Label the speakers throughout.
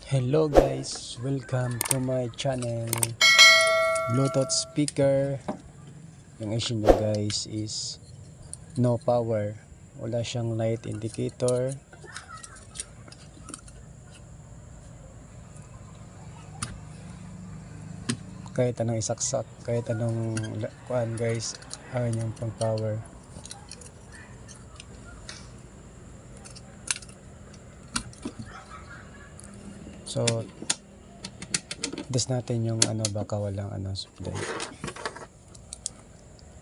Speaker 1: Hello guys, welcome to my channel. Bluetooth speaker. Yung issue nyo guys is no power. Wala siyang light indicator. Kahit anong isaksak, kahit anong kuan guys, ayaw niyang pang power. So test natin yung baka walang supply.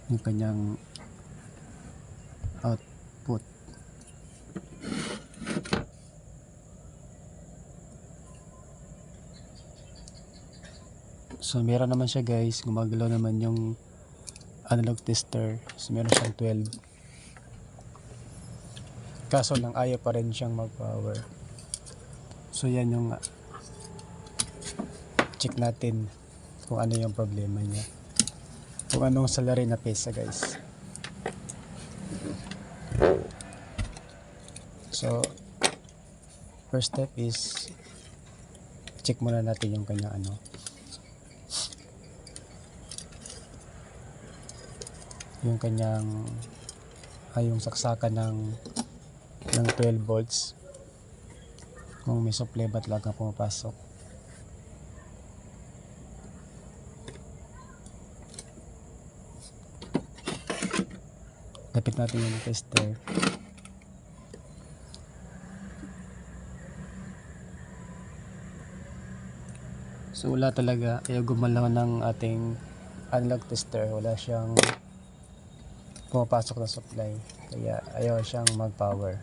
Speaker 1: Yung kanyang output. So meron naman siya guys, gumagalaw naman yung analog tester. So meron siyang 12. Kaso lang ayaw pa rin siyang mag-power. So yan yung check natin kung ano yung problema niya. Kung anong salary na pesa guys. So first step is check muna natin yung kanya yung kanyang yung saksakan ng 12 volts kung may supply ba talaga pumapasok. Lapit natin yung tester. So wala talaga, ayaw gumalaw ng ating analog tester, wala siyang pumapasok na supply, kaya ayaw siyang mag-power.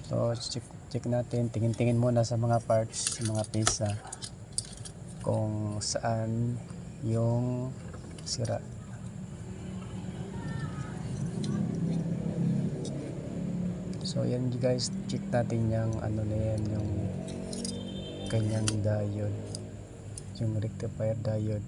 Speaker 1: So check natin, tingin-tingin muna sa mga parts, sa mga pesa kung saan yung sira. So yan guys, check natin yung na yan, yung kanyang diode, yung rectifier diode.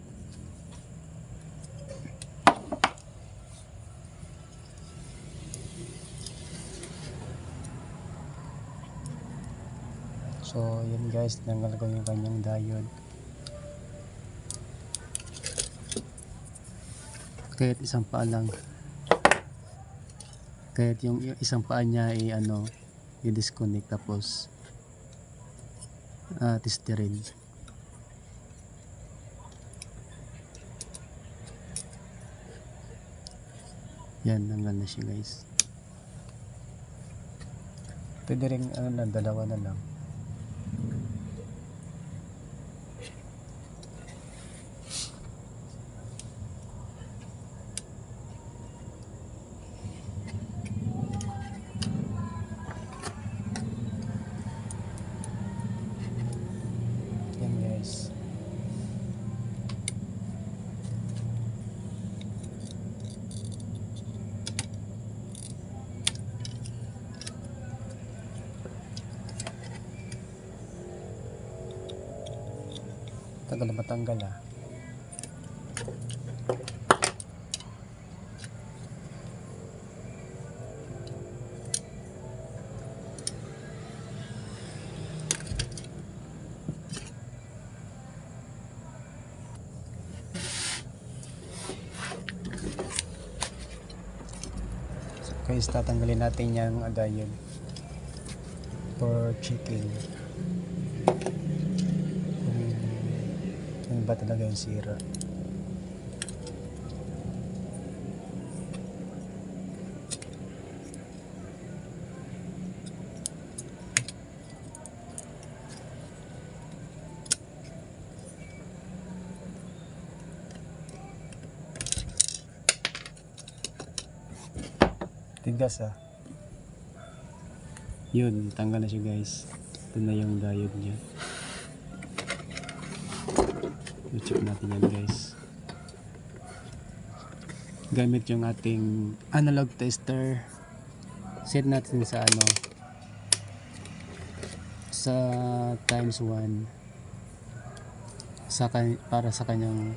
Speaker 1: So yan guys, tanggal ko yung kanyang diode. Kahit isang paa lang, kahit yung isang paa niya i-disconnect, tapos testerin. Yan, tanggal na siya guys. Pwede rin dalawa na lang. Yan guys. Tagal na matanggal So guys, tatanggalin natin yung diode for checking kung ba talaga yung sira. Tigas yun, tanggal na siya guys. Ito na yung diode niya. I-check natin yan guys. Gamit yung ating analog tester, set natin sa sa times 1 para sa kanyang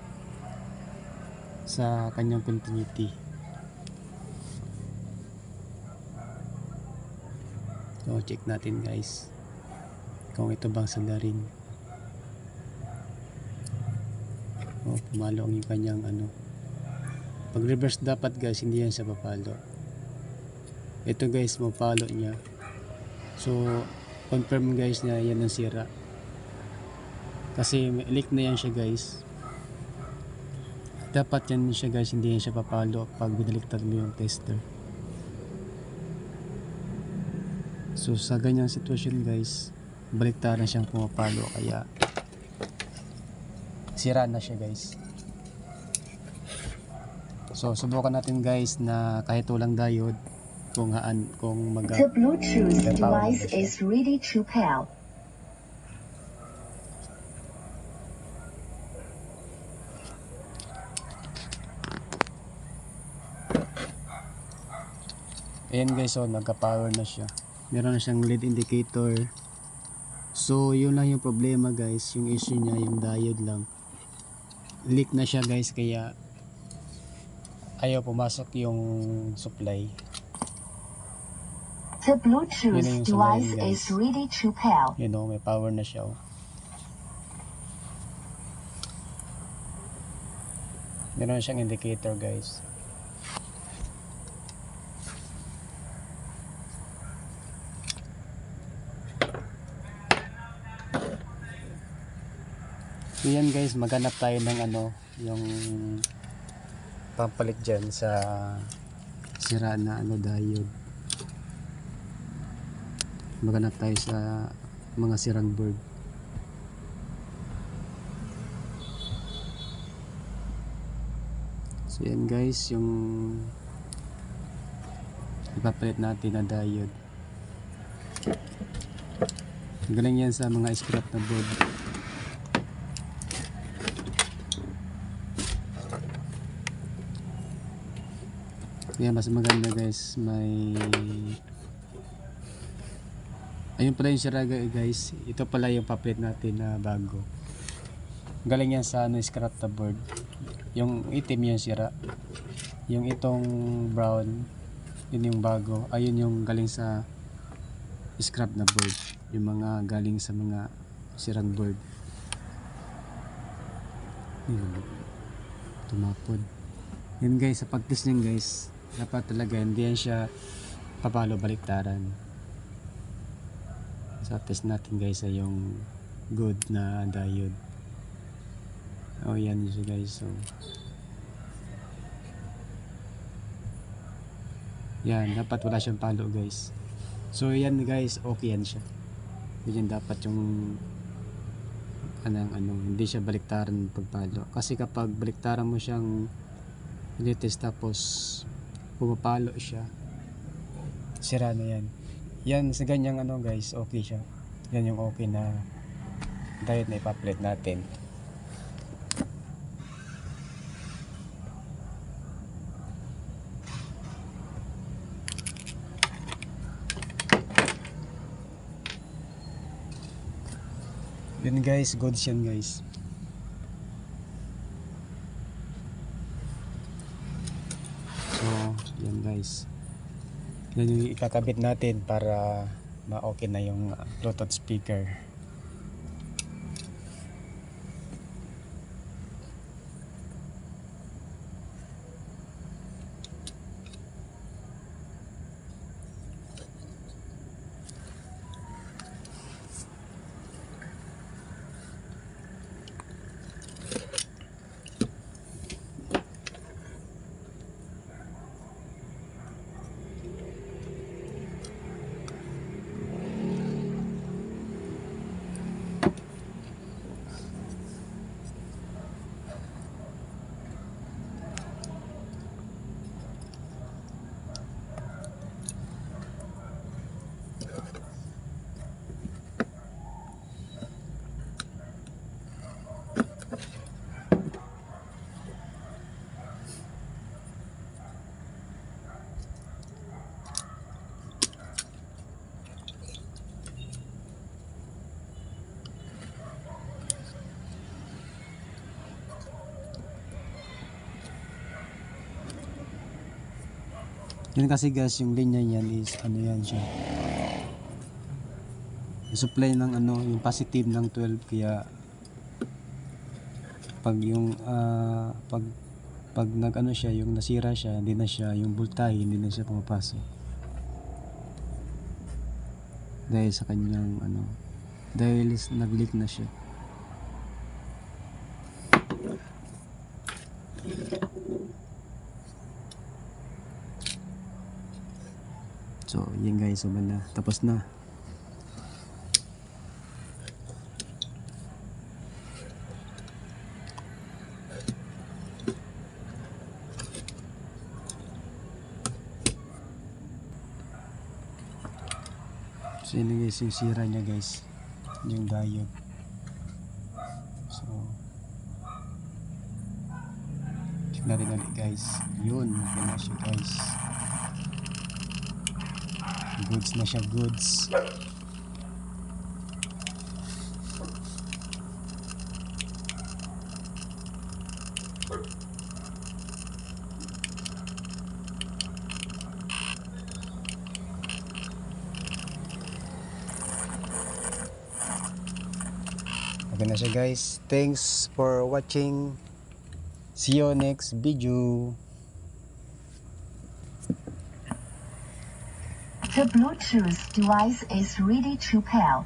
Speaker 1: continuity. So check natin guys kung ito bang salarin. Pumalo yung kanyang ano. Pag reverse dapat guys, hindi yan siya papalo. Ito guys, mapalo niya. So confirm guys na yan ang sira. Kasi leak na yan siya guys. Dapat yan siya guys, hindi yan siya papalo pag binaliktad mo yung tester. So sa ganyang sitwasyon guys, baliktaran siyang pumapalo kaya sira na siya guys. So subukan natin guys na kahit walang diode kung
Speaker 2: The Bluetooth device is ready to pair.
Speaker 1: Ayan guys, so nagka-power na siya. Meron na siyang LED indicator. So yun lang yung problema guys, yung issue niya yung diode lang. Leak na siya guys kaya ayaw pumasok yung supply.
Speaker 2: The Bluetooth device is ready to pair.
Speaker 1: You know, may power na siya. Meron na siyang indicator guys. So yan guys, maghanap tayo ng ano, yung pampalit dyan sa sira na ano diode. Maghanap tayo sa mga sirang board. So yan guys, yung ipapalit natin na diode. Galing yan sa mga scrap na board. Kaya mas maganda guys, may ayun pala yung sira guys, ito pala yung papalit natin na bago. Galing yan sa ano, scrap na board. Yung itim yung sira, yung itong brown yun yung bago, ayun yung galing sa scrap na board, yung mga galing sa mga sirang board. Tumapod yun guys. Sa pag-test nyo guys, dapat talaga hindi yan siya papalo baliktaran. So test natin guys ay yung good na diode. Yan siya guys. So yan, dapat wala siyang palo guys. So yan guys, okay yan siya. Yan dapat yung hindi siya baliktaran pagpalo. Kasi kapag baliktaran mo siyang test tapos pumapalo siya, sira na yan. Yan sa ganyang guys, okay siya. Yan yung okay na diode na ipapalit natin. Yun guys, goods yan guys. So yan guys, yan yung ikakabit natin para ma-okay na yung Bluetooth speaker. Yan kasi guys, yung linya yan is yan siya. yung supply ng yung positive ng 12, kaya pag yung pag nag siya, yung nasira siya, hindi na siya yung voltahe, hindi na siya pumapasok dahil sa kanyang dahil nag-leak na siya. So yun guys, tapos na. So yun guys, yung sira niya guys, yung diode. So check natin ulit guys. Yun, okay na siya guys. Goods na siya, goods. Okay na siya guys. Thanks for watching. See you next video.
Speaker 2: The Bluetooth device is ready to pair.